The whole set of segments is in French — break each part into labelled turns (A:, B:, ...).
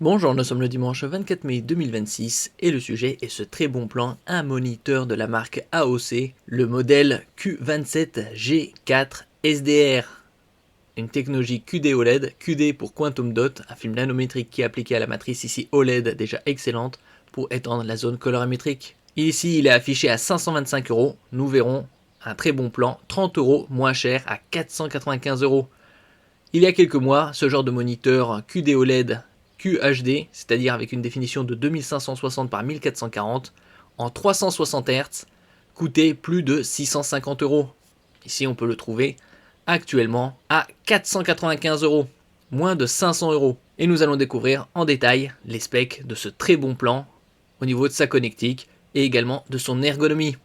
A: Bonjour, nous sommes le dimanche 24 mai 2026 et le sujet est ce très bon plan, un moniteur de la marque AOC, le modèle Q27G4 SDR. Une technologie QD OLED, QD pour Quantum Dot, un film nanométrique qui est appliqué à la matrice ici OLED déjà excellente pour étendre la zone colorimétrique. Ici il est affiché à 525 €, nous verrons un très bon plan, 30 € moins cher à 495 €. Il y a quelques mois, ce genre de moniteur QD OLED QHD, c'est-à-dire avec une définition de 2560 par 1440 en 360 Hz, coûtait plus de 650 €. Ici, on peut le trouver actuellement à 495 €, moins de 500 €. Et nous allons découvrir en détail les specs de ce très bon plan au niveau de sa connectique et également de son ergonomie.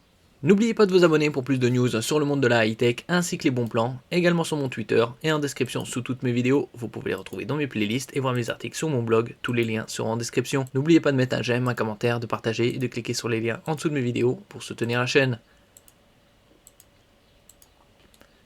A: N'oubliez pas de vous abonner pour plus de news sur le monde de la high-tech ainsi que les bons plans, également sur mon Twitter et en description sous toutes mes vidéos. Vous pouvez les retrouver dans mes playlists et voir mes articles sur mon blog, tous les liens seront en description. N'oubliez pas de mettre un j'aime, un commentaire, de partager et de cliquer sur les liens en dessous de mes vidéos pour soutenir la chaîne.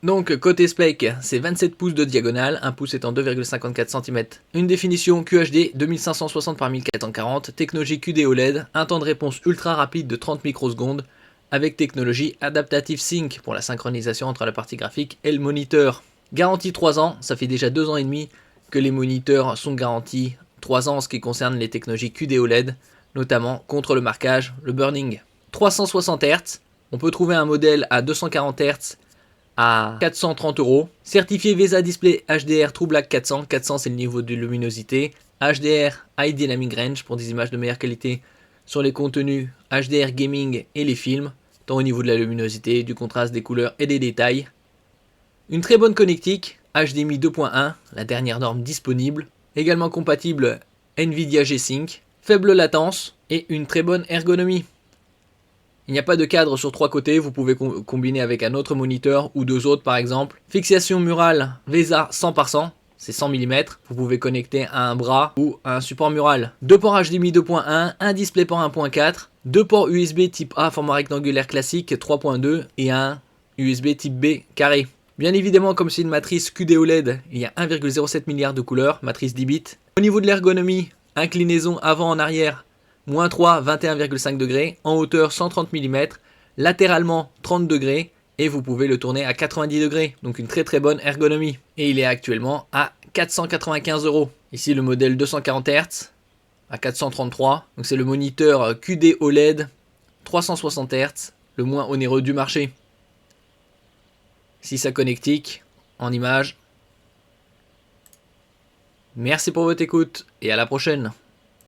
A: Donc côté spec, c'est 27 pouces de diagonale, 1 pouce étant 2,54 cm. Une définition QHD 2560 par 1440, technologie QD OLED, un temps de réponse ultra rapide de 30 microsecondes, avec technologie Adaptative Sync pour la synchronisation entre la partie graphique et le moniteur. Garantie 3 ans, ça fait déjà 2 ans et demi que les moniteurs sont garantis 3 ans en ce qui concerne les technologies QD OLED, notamment contre le marquage, le burning. 360 Hz, on peut trouver un modèle à 240 Hz à 430 €. Certifié VESA Display HDR True Black 400. 400 c'est le niveau de luminosité. HDR High Dynamic Range pour des images de meilleure qualité sur les contenus HDR Gaming et les films, tant au niveau de la luminosité, du contraste, des couleurs et des détails. Une très bonne connectique HDMI 2.1, la dernière norme disponible. Également compatible Nvidia G-Sync. Faible latence et une très bonne ergonomie. Il n'y a pas de cadre sur 3 côtés, vous pouvez combiner avec un autre moniteur ou 2 autres par exemple. Fixation murale VESA 100 par 100, c'est 100 mm. Vous pouvez connecter à un bras ou à un support mural. 2 ports HDMI 2.1, un DisplayPort 1.4, 2 ports USB type A format rectangulaire classique 3.2 et un USB type B carré. Bien évidemment, comme c'est une matrice QD OLED, il y a 1,07 milliard de couleurs, matrice 10 bits. Au niveau de l'ergonomie, inclinaison avant en arrière, moins 3, 21,5 degrés, en hauteur 130 mm, latéralement 30 degrés, et vous pouvez le tourner à 90 degrés, donc une très très bonne ergonomie. Et il est actuellement à 495 €. Ici le modèle 240 Hz, à 433, donc c'est le moniteur QD OLED 360 Hz, le moins onéreux du marché. Ici sa connectique, en image. Merci pour votre écoute, et à la prochaine.